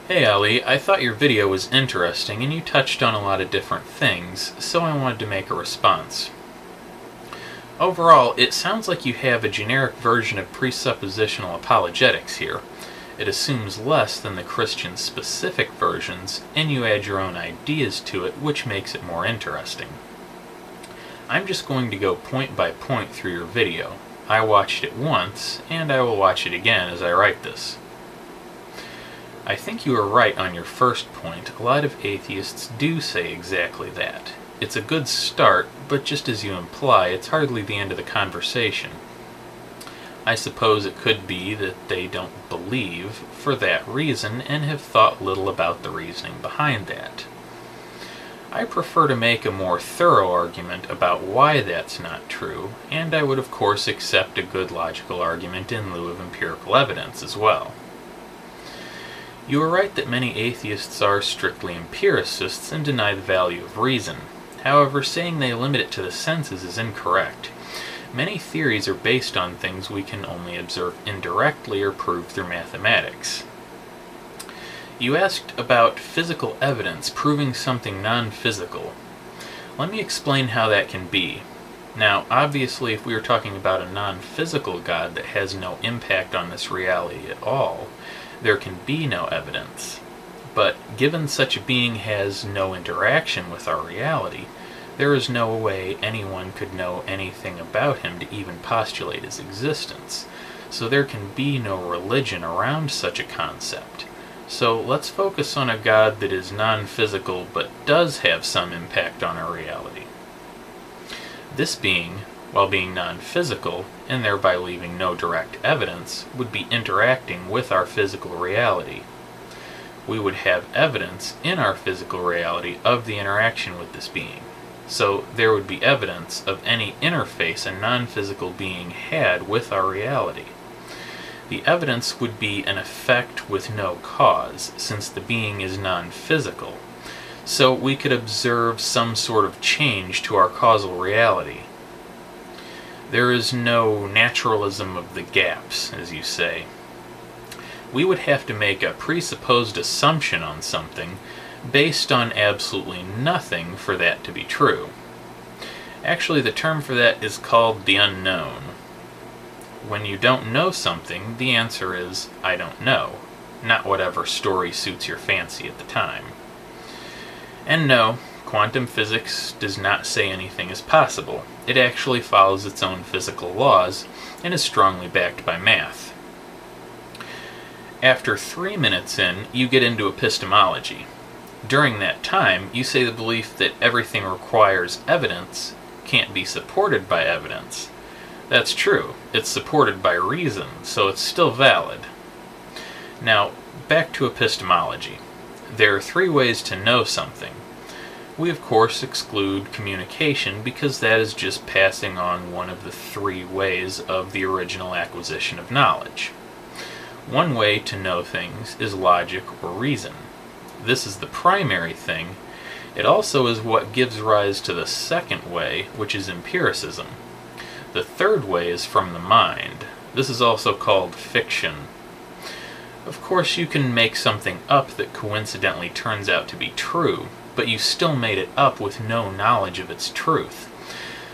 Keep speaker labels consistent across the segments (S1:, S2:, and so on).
S1: Hey Ali, I thought your video was interesting and you touched on a lot of different things, so I wanted to make a response. Overall, it sounds like you have a generic version of presuppositional apologetics here. It assumes less than the Christian-specific versions, and you add your own ideas to it, which makes it more interesting. I'm just going to go point by point through your video. I watched it once, and I will watch it again as I write this. I think you are right on your first point. A lot of atheists do say exactly that. It's a good start, but just as you imply, it's hardly the end of the conversation. I suppose it could be that they don't believe for that reason and have thought little about the reasoning behind that. I prefer to make a more thorough argument about why that's not true, and I would of course accept a good logical argument in lieu of empirical evidence as well. You are right that many atheists are strictly empiricists and deny the value of reason. However, saying they limit it to the senses is incorrect. Many theories are based on things we can only observe indirectly or prove through mathematics. You asked about physical evidence proving something non-physical. Let me explain how that can be. Now, obviously, if we were talking about a non-physical God that has no impact on this reality at all, there can be no evidence. But given such a being has no interaction with our reality, there is no way anyone could know anything about him to even postulate his existence. So there can be no religion around such a concept. So let's focus on a God that is non-physical but does have some impact on our reality. This being, while being non-physical, and thereby leaving no direct evidence, would be interacting with our physical reality. We would have evidence in our physical reality of the interaction with this being. So there would be evidence of any interface a non-physical being had with our reality. The evidence would be an effect with no cause, since the being is non-physical. So we could observe some sort of change to our causal reality. There is no naturalism of the gaps, as you say. We would have to make a presupposed assumption on something based on absolutely nothing for that to be true. Actually, the term for that is called the unknown. When you don't know something, the answer is, I don't know, not whatever story suits your fancy at the time. And no, quantum physics does not say anything is possible. It actually follows its own physical laws and is strongly backed by math. After 3 minutes in, you get into epistemology. During that time, you say the belief that everything requires evidence can't be supported by evidence. That's true. It's supported by reason, so it's still valid. Now, back to epistemology. There are 3 ways to know something. We of course exclude communication because that is just passing on one of the 3 ways of the original acquisition of knowledge. One way to know things is logic or reason. This is the primary thing. It also is what gives rise to the second way, which is empiricism. The third way is from the mind. This is also called fiction. Of course, you can make something up that coincidentally turns out to be true, but you still made it up with no knowledge of its truth.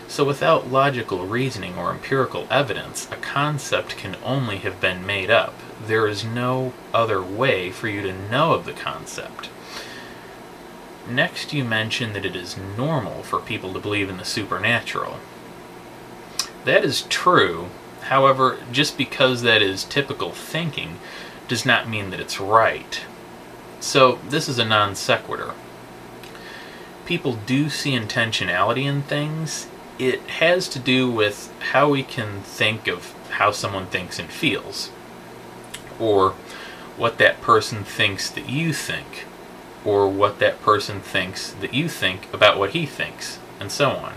S1: So without logical reasoning or empirical evidence, a concept can only have been made up. There is no other way for you to know of the concept. Next, you mention that it is normal for people to believe in the supernatural. That is true. However, just because that is typical thinking does not mean that it's right. So this is a non sequitur. People do see intentionality in things. It has to do with how we can think of how someone thinks and feels, or what that person thinks that you think, or what that person thinks that you think about what he thinks, and so on.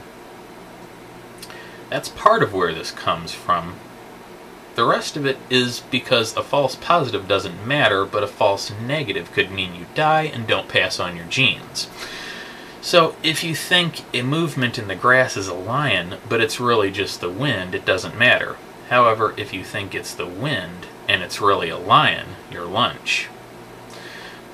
S1: That's part of where this comes from. The rest of it is because a false positive doesn't matter, but a false negative could mean you die and don't pass on your genes. So if you think a movement in the grass is a lion, but it's really just the wind, it doesn't matter. However, if you think it's the wind and it's really a lion, you're lunch.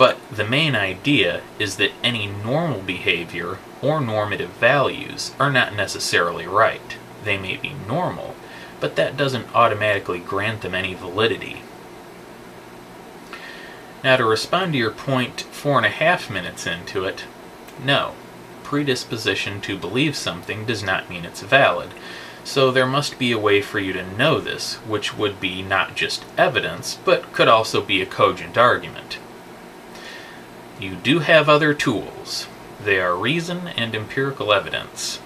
S1: But the main idea is that any normal behavior or normative values are not necessarily right. They may be normal, but that doesn't automatically grant them any validity. Now, to respond to your point 4.5 minutes into it, no, predisposition to believe something does not mean it's valid. So there must be a way for you to know this, which would be not just evidence, but could also be a cogent argument. You do have other tools. They are reason and empirical evidence.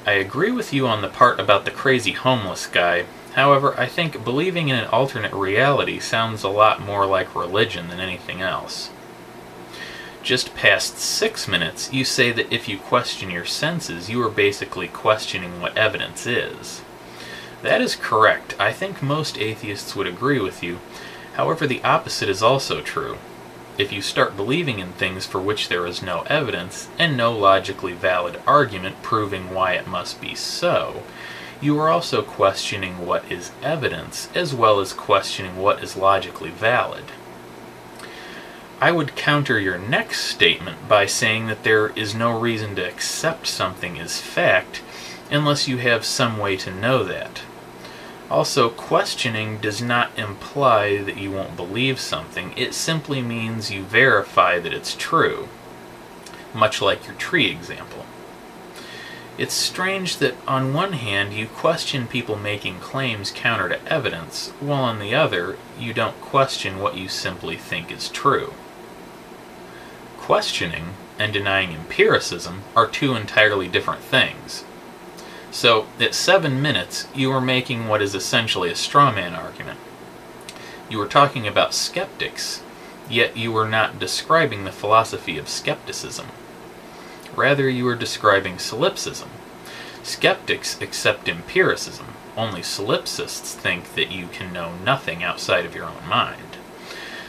S1: I agree with you on the part about the crazy homeless guy. However, I think believing in an alternate reality sounds a lot more like religion than anything else. Just past 6 minutes, you say that if you question your senses, you are basically questioning what evidence is. That is correct. I think most atheists would agree with you. However, the opposite is also true. If you start believing in things for which there is no evidence, and no logically valid argument proving why it must be so, you are also questioning what is evidence, as well as questioning what is logically valid. I would counter your next statement by saying that there is no reason to accept something as fact unless you have some way to know that. Also, questioning does not imply that you won't believe something. It simply means you verify that it's true, much like your tree example. It's strange that on one hand you question people making claims counter to evidence, while on the other you don't question what you simply think is true. Questioning and denying empiricism are two entirely different things. So, at 7 minutes, you were making what is essentially a straw man argument. You were talking about skeptics, yet you were not describing the philosophy of skepticism. Rather, you were describing solipsism. Skeptics accept empiricism. Only solipsists think that you can know nothing outside of your own mind.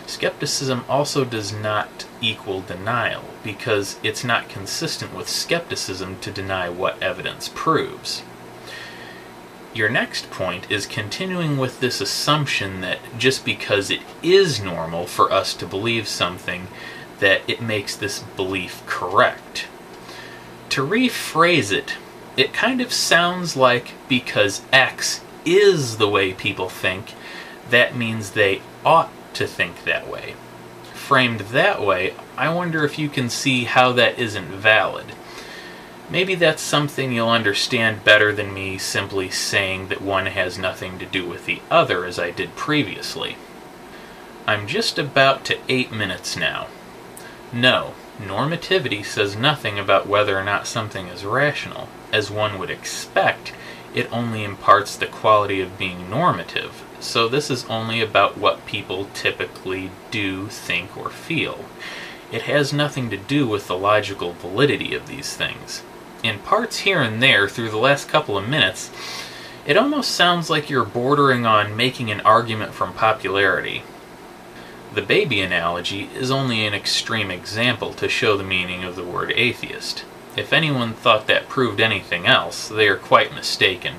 S1: Skepticism also does not equal denial, because it's not consistent with skepticism to deny what evidence proves. Your next point is continuing with this assumption that just because it is normal for us to believe something, that it makes this belief correct. To rephrase it, it kind of sounds like because X is the way people think, that means they ought to think that way. Framed that way, I wonder if you can see how that isn't valid. Maybe that's something you'll understand better than me simply saying that one has nothing to do with the other as I did previously. I'm just about to 8 minutes now. No, normativity says nothing about whether or not something is rational. As one would expect, it only imparts the quality of being normative. So this is only about what people typically do, think, or feel. It has nothing to do with the logical validity of these things. In parts here and there, through the last couple of minutes, it almost sounds like you're bordering on making an argument from popularity. The baby analogy is only an extreme example to show the meaning of the word atheist. If anyone thought that proved anything else, they are quite mistaken,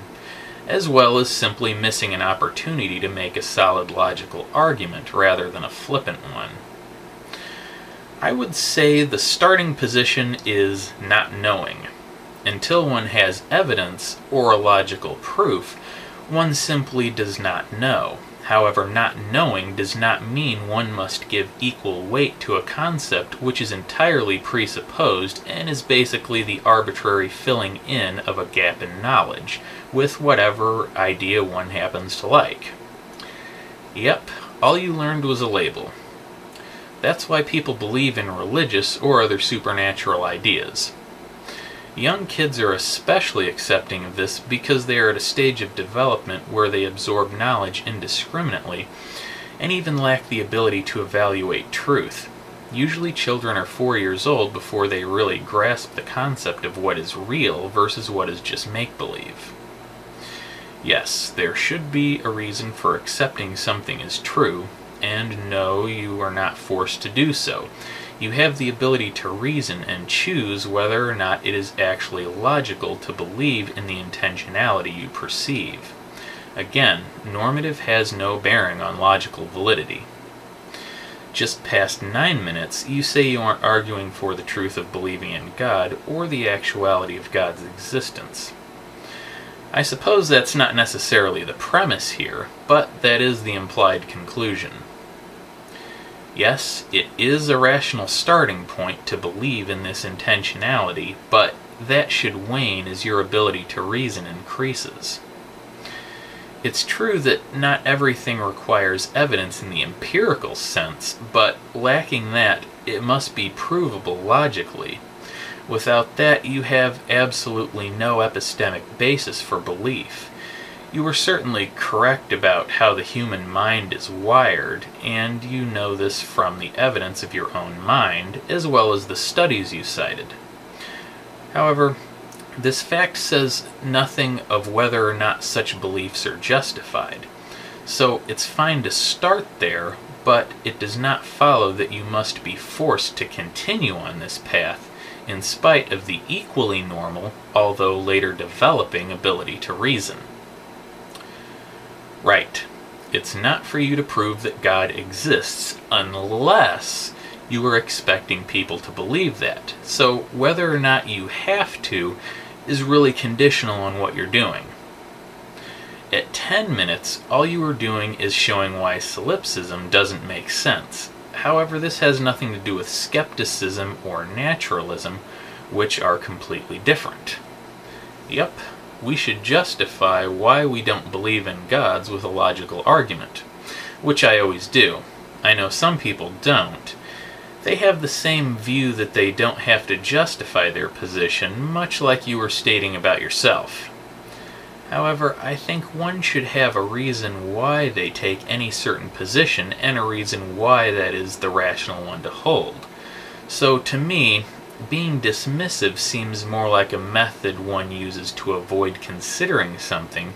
S1: as well as simply missing an opportunity to make a solid logical argument rather than a flippant one. I would say the starting position is not knowing. Until one has evidence or a logical proof, one simply does not know. However, not knowing does not mean one must give equal weight to a concept which is entirely presupposed and is basically the arbitrary filling in of a gap in knowledge, with whatever idea one happens to like. Yep, all you learned was a label. That's why people believe in religious or other supernatural ideas. Young kids are especially accepting of this because they are at a stage of development where they absorb knowledge indiscriminately and even lack the ability to evaluate truth. Usually children are 4 years old before they really grasp the concept of what is real versus what is just make-believe. Yes, there should be a reason for accepting something as true, and no, you are not forced to do so. You have the ability to reason and choose whether or not it is actually logical to believe in the intentionality you perceive. Again, normative has no bearing on logical validity. Just past 9 minutes, you say you aren't arguing for the truth of believing in God or the actuality of God's existence. I suppose that's not necessarily the premise here, but that is the implied conclusion. Yes, it is a rational starting point to believe in this intentionality, but that should wane as your ability to reason increases. It's true that not everything requires evidence in the empirical sense, but lacking that, it must be provable logically. Without that, you have absolutely no epistemic basis for belief. You are certainly correct about how the human mind is wired, and you know this from the evidence of your own mind, as well as the studies you cited. However, this fact says nothing of whether or not such beliefs are justified. So it's fine to start there, but it does not follow that you must be forced to continue on this path in spite of the equally normal, although later developing, ability to reason. Right. It's not for you to prove that God exists unless you are expecting people to believe that. So whether or not you have to is really conditional on what you're doing. At 10 minutes, all you are doing is showing why solipsism doesn't make sense. However, this has nothing to do with skepticism or naturalism, which are completely different. Yep, we should justify why we don't believe in gods with a logical argument, which I always do. I know some people don't. They have the same view that they don't have to justify their position, much like you were stating about yourself. However, I think one should have a reason why they take any certain position and a reason why that is the rational one to hold. So to me, being dismissive seems more like a method one uses to avoid considering something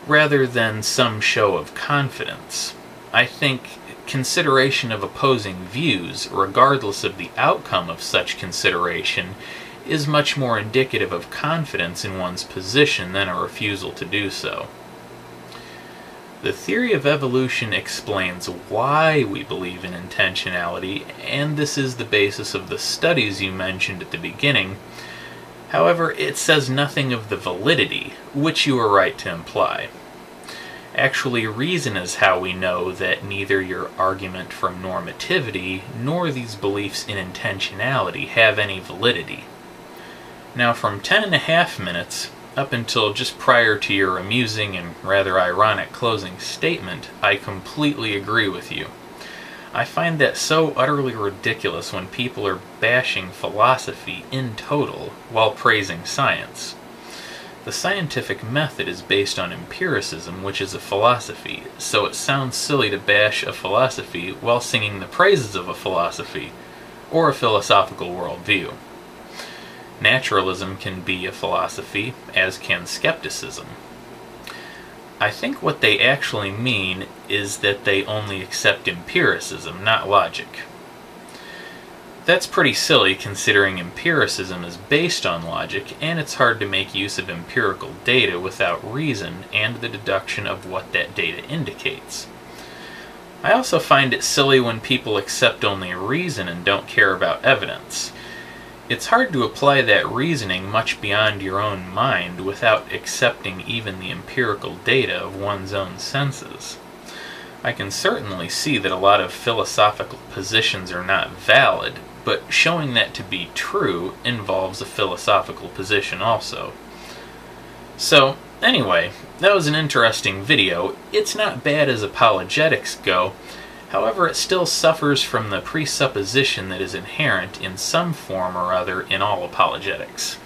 S1: rather than some show of confidence. I think consideration of opposing views, regardless of the outcome of such consideration, is much more indicative of confidence in one's position than a refusal to do so. The theory of evolution explains why we believe in intentionality, and this is the basis of the studies you mentioned at the beginning. However, it says nothing of the validity, which you are right to imply. Actually, reason is how we know that neither your argument from normativity nor these beliefs in intentionality have any validity. Now, from 10.5 minutes up until just prior to your amusing and rather ironic closing statement, I completely agree with you. I find that so utterly ridiculous when people are bashing philosophy in total while praising science. The scientific method is based on empiricism, which is a philosophy, so it sounds silly to bash a philosophy while singing the praises of a philosophy, or a philosophical worldview. Naturalism can be a philosophy, as can skepticism. I think what they actually mean is that they only accept empiricism, not logic. That's pretty silly considering empiricism is based on logic, and it's hard to make use of empirical data without reason and the deduction of what that data indicates. I also find it silly when people accept only reason and don't care about evidence. It's hard to apply that reasoning much beyond your own mind without accepting even the empirical data of one's own senses. I can certainly see that a lot of philosophical positions are not valid, but showing that to be true involves a philosophical position also. So, anyway, that was an interesting video. It's not bad as apologetics go. However, it still suffers from the presupposition that is inherent in some form or other in all apologetics.